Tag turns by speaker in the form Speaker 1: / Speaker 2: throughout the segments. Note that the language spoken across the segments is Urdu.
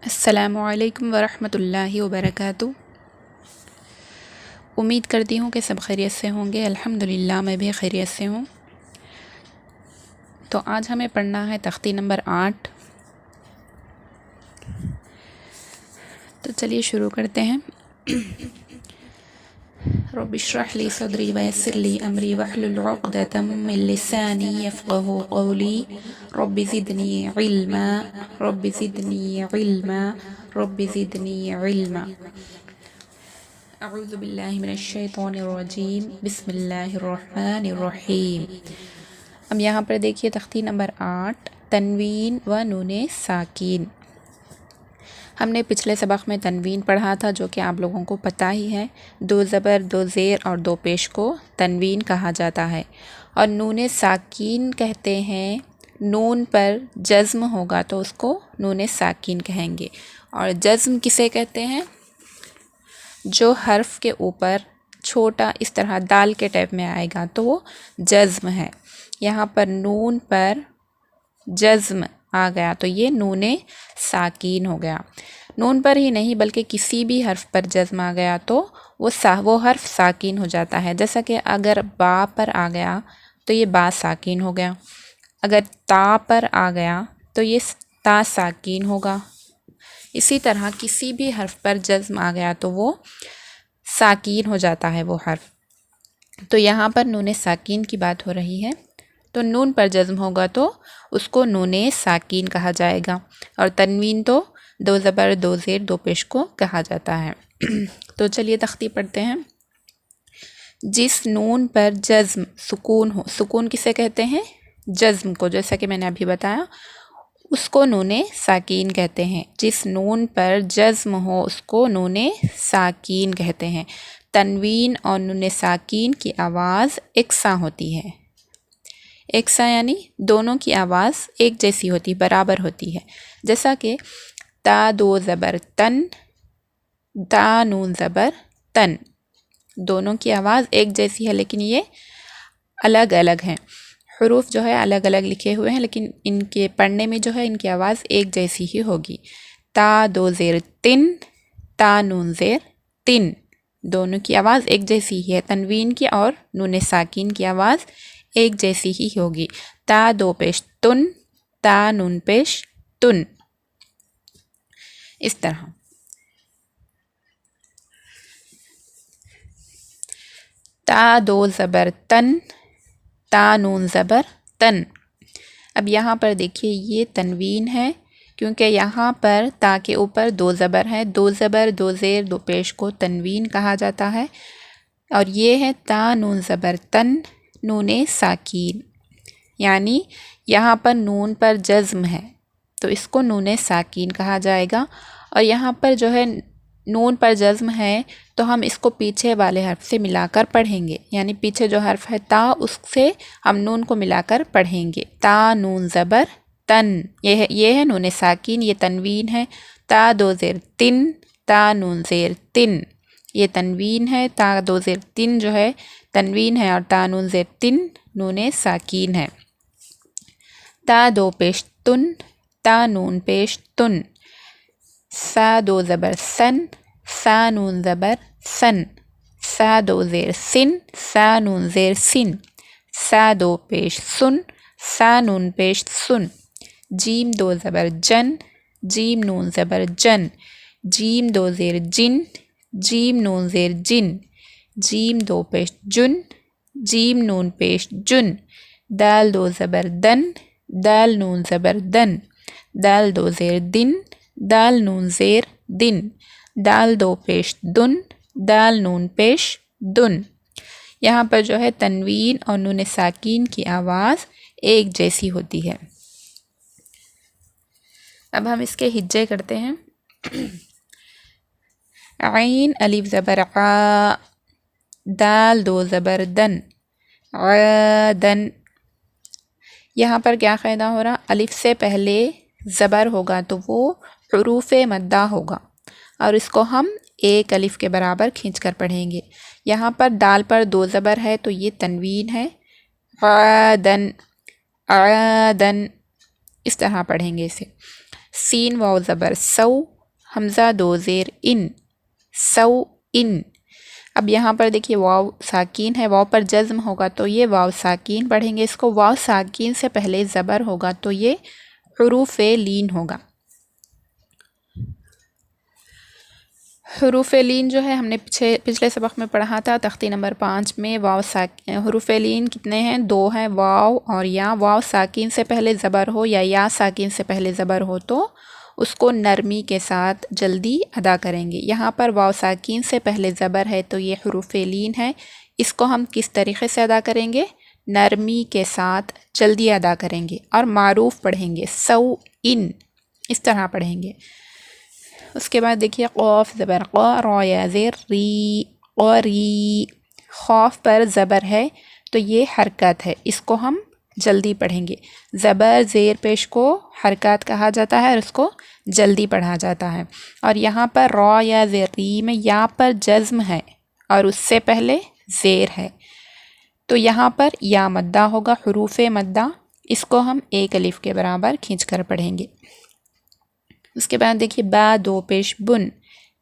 Speaker 1: السلام علیکم ورحمۃ اللہ وبرکاتہ۔ امید کرتی ہوں کہ سب خیریت سے ہوں گے۔ الحمدللہ میں بھی خیریت سے ہوں۔ تو آج ہمیں پڑھنا ہے تختی نمبر 8۔ تو چلیے شروع کرتے ہیں۔ رب اشرح لی صدری ویسر لی امری واحلل عقدۃ من لسانی یفقہوا قولی رب زدنی علما رب زدنی علما رب زدنی علما۔ اعوذ باللہ من الشیطان الرجیم، بسم اللہ الرحمن الرحیم۔ اب یہاں پر دیکھیے تختی نمبر 8، تنوین و نون ساکین۔ ہم نے پچھلے سبق میں تنوین پڑھا تھا، جو کہ آپ لوگوں کو پتہ ہی ہے۔ 2 زبر، 2 زیر اور 2 پیش کو تنوین کہا جاتا ہے۔ اور نون ساکین کہتے ہیں، نون پر جزم ہوگا تو اس کو نون ساکین کہیں گے۔ اور جزم کسے کہتے ہیں؟ جو حرف کے اوپر چھوٹا اس طرح دال کے ٹائپ میں آئے گا تو وہ جزم ہے۔ یہاں پر نون پر جزم آ گیا تو یہ نون ساکین ہو گیا۔ نون پر ہی نہیں بلکہ کسی بھی حرف پر جزم آ گیا تو وہ حرف ساکین ہو جاتا ہے۔ جیسا کہ اگر با پر آ گیا تو یہ با ساکین ہو گیا، اگر تا پر آ گیا تو یہ تا ساکین ہوگا۔ اسی طرح کسی بھی حرف پر جزم آ گیا تو وہ ساکین ہو جاتا ہے وہ حرف۔ تو یہاں پر نون ساکین کی بات ہو رہی ہے، تو نون پر جزم ہوگا تو اس کو نون ساکین کہا جائے گا۔ اور تنوین تو 2 زبر، 2 زیر، 2 پیش کو کہا جاتا ہے۔ تو چلیے تختی پڑھتے ہیں۔ جس نون پر جزم سکون ہو، سکون کسے کہتے ہیں؟ جزم کو، جیسا کہ میں نے ابھی بتایا، اس کو نون ساکین کہتے ہیں۔ جس نون پر جزم ہو اس کو نون ساکین کہتے ہیں۔ تنوین اور نون ساکین کی آواز یکساں ہوتی ہے۔ یکساں یعنی دونوں کی آواز ایک جیسی ہوتی، برابر ہوتی ہے۔ جیسا کہ تا 2 زبر تن، تا نون زبر تن، دونوں کی آواز ایک جیسی ہے لیکن یہ الگ الگ ہیں۔ حروف جو ہے الگ الگ لکھے ہوئے ہیں لیکن ان کے پڑھنے میں جو ہے ان کی آواز ایک جیسی ہی ہوگی۔ تا 2 زیر تن، تا نون زیر تن، دونوں کی آواز ایک جیسی ہی ہے۔ تنوین کی اور نون ساکین کی آواز ایک جیسی ہی ہوگی۔ تا 2 پیش تن، تا نون پیش تن، اس طرح۔ تا 2 زبر تن، تا نون زبر تن۔ اب یہاں پر دیکھیے یہ تنوین ہے کیونکہ یہاں پر تا کے اوپر 2 زبر ہے۔ 2 زبر، 2 زیر، 2 پیش کو تنوین کہا جاتا ہے۔ اور یہ ہے تا نون زبر تن، نون ساکین، یعنی یہاں پر نون پر جزم ہے تو اس کو نون ساکین کہا جائے گا۔ اور یہاں پر جو ہے نون پر جزم ہے تو ہم اس کو پیچھے والے حرف سے ملا کر پڑھیں گے، یعنی پیچھے جو حرف ہے تا، اس سے ہم نون کو ملا کر پڑھیں گے۔ تا نون زبر تن، یہ ہے نون ساکین، یہ تنوین ہے۔ تا 2 زیر تن، تا نون زیر تن، یہ تنوین ہے۔ تا 2 زیر تن جو ہے تنوین ہے اور تا نون زیر تن نون ساکین ہے۔ تا 2 پیش تن، تا نون پیش تن۔ سا 2 زبر سن، سا نون زبر سن۔ سا 2 زیر سن، سا نون زیر سن۔ سا 2 پیش سن، سا نون پیش سن۔ جیم 2 زبر جن، جیم نون زبر جن۔ جیم 2 زیر جن، جیم نون زیر جن۔ جیم 2 پیش جن، جیم نون پیش جن۔ دال 2 زبر دن، دال نون زبر دن۔ دال 2 زیر دن، دال نون زیر دن۔ دال 2 پیش دن، دال نون پیش دن۔ یہاں پر جو ہے تنوین اور نون ساکین کی آواز ایک جیسی ہوتی ہے۔ اب ہم اس کے ہجے کرتے ہیں۔ عین الف زبر عا، دال 2 زبر دن، عادن۔ یہاں پر کیا قاعدہ ہو رہا؟ الف سے پہلے زبر ہوگا تو وہ حروف مدہ ہوگا اور اس کو ہم ایک الف کے برابر کھینچ کر پڑھیں گے۔ یہاں پر دال پر 2 زبر ہے تو یہ تنوین ہے، عادن، عادن، اس طرح پڑھیں گے اسے۔ سین واو زبر سو، حمزہ دو زیر ان، سو ان۔ اب یہاں پر دیکھیے واو ساکین ہے، واو پر جزم ہوگا تو یہ واو ساکین پڑھیں گے اس کو، واو ساکین سے پہلے زبر ہوگا تو یہ حروف لین ہوگا۔ حروف لین جو ہے ہم نے پچھلے سبق میں پڑھا تھا تختی نمبر 5 میں، حروف لین کتنے ہیں؟ 2 ہیں، واو اور یا۔ واو ساکین سے پہلے زبر ہو یا ساکین سے پہلے زبر ہو تو اس کو نرمی کے ساتھ جلدی ادا کریں گے۔ یہاں پر واو ساکین سے پہلے زبر ہے تو یہ حروف لین ہے، اس کو ہم کس طریقے سے ادا کریں گے؟ نرمی کے ساتھ جلدی ادا کریں گے اور معروف پڑھیں گے، سو ان، اس طرح پڑھیں گے۔ اس کے بعد دیکھیے قوف زبر قا، را یا زیر ری، قوری۔ خوف پر زبر ہے تو یہ حرکت ہے، اس کو ہم جلدی پڑھیں گے۔ زبر زیر پیش کو حرکات کہا جاتا ہے اور اس کو جلدی پڑھا جاتا ہے۔ اور یہاں پر را یا زیر ری میں یا پر جزم ہے اور اس سے پہلے زیر ہے تو یہاں پر یا مدہ ہوگا، حروف مدہ، اس کو ہم ایک الف کے برابر کھینچ کر پڑھیں گے۔ اس کے بعد دیکھیے با دو پیش بن،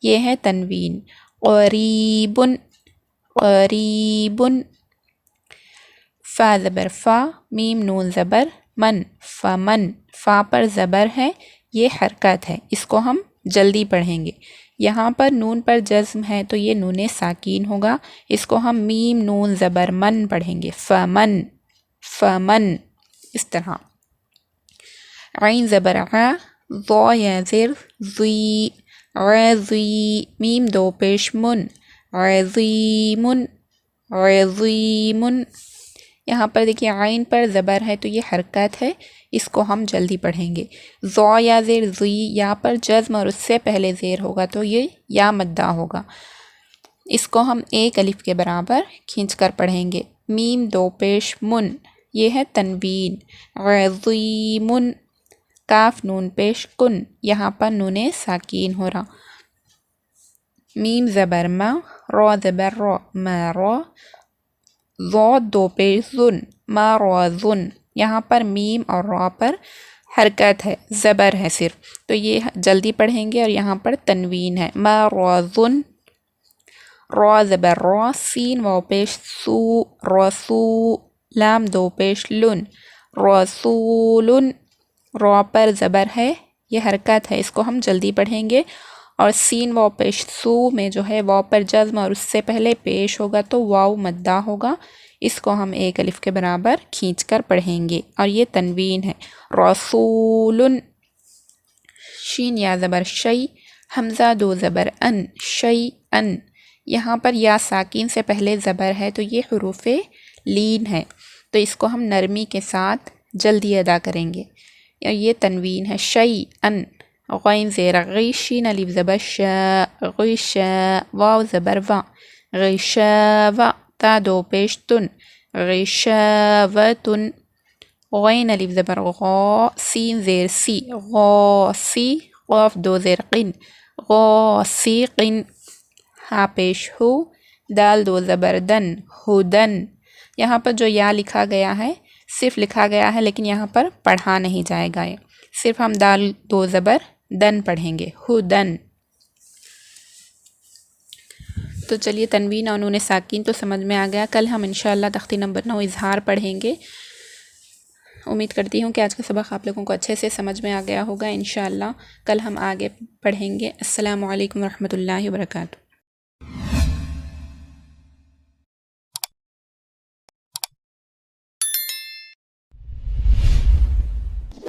Speaker 1: یہ ہے تنوین، قریبن، قریبن۔ فا زبر فا، میم نون زبر من، فمن۔ فا پر زبر ہے، یہ حرکت ہے، اس کو ہم جلدی پڑھیں گے۔ یہاں پر نون پر جزم ہے تو یہ نون ساکین ہوگا، اس کو ہم میم نون زبر من پڑھیں گے، فمن، فمن، اس طرح۔ عین زبر ع، ضا یا زر ضی، عظی، میم دو پیش من، عظیمن، عظیمن۔ یہاں پر دیکھیے عین پر زبر ہے تو یہ حرکت ہے، اس کو ہم جلدی پڑھیں گے۔ ضا یا زیر ضی، یا پر جزم اور اس سے پہلے زیر ہوگا تو یہ یا مدہ ہوگا، اس کو ہم ایک الف کے برابر کھینچ کر پڑھیں گے۔ میم دو پیش من، یہ ہے تنوین، عظیمن۔ کاف نون پیش کن، یہاں پر نون ساکین ہو رہا۔ میم زبر ما، را زبر را، مارا۔ ضاد دو پیش ظن، مارازن، یہاں پر میم اور را پر حرکت ہے، زبر ہے صرف، تو یہ جلدی پڑھیں گے اور یہاں پر تنوین ہے، مارازن۔ را زبر را، سین واو پیش سو، رسو۔ لام دو پیش لن، رسولن۔ را پر زبر ہے، یہ حرکت ہے، اس کو ہم جلدی پڑھیں گے۔ اور سین واو پیش سو میں جو ہے واو پر جزم اور اس سے پہلے پیش ہوگا تو واو مدہ ہوگا، اس کو ہم ایک الف کے برابر کھینچ کر پڑھیں گے اور یہ تنوین ہے، رسولن۔ شین یا زبر شی، حمزہ دو زبر ان، شی ان۔ یہاں پر یا ساکین سے پہلے زبر ہے تو یہ حروف لین ہے، تو اس کو ہم نرمی کے ساتھ جلدی ادا کریں گے، یہ تنوین ہے، شی ان۔ غین زیر غی، شین الف زبر شا، غشا۔ واو زبر وا، غشاوا۔ تا دو پیش تن، غشاوتن۔ غین الف زبر غا، سین زیر سی، غاسی۔ قاف دو زیر قن، غاسقن۔ ہا پیش ہو، دال دو زبر دن، ہدن۔ یہاں پر جو یا لکھا گیا ہے صرف لکھا گیا ہے لیکن یہاں پر پڑھا نہیں جائے گا، صرف ہم دال دو زبر دن پڑھیں گے، ہدن۔ تو چلیے تنوین اور نون ساکین تو سمجھ میں آ گیا، کل ہم انشاءاللہ تختی نمبر 9 اظہار پڑھیں گے۔ امید کرتی ہوں کہ آج کا سبق آپ لوگوں کو اچھے سے سمجھ میں آ گیا ہوگا، انشاءاللہ کل ہم آگے پڑھیں گے۔ السلام علیکم ورحمۃ اللہ وبرکاتہ۔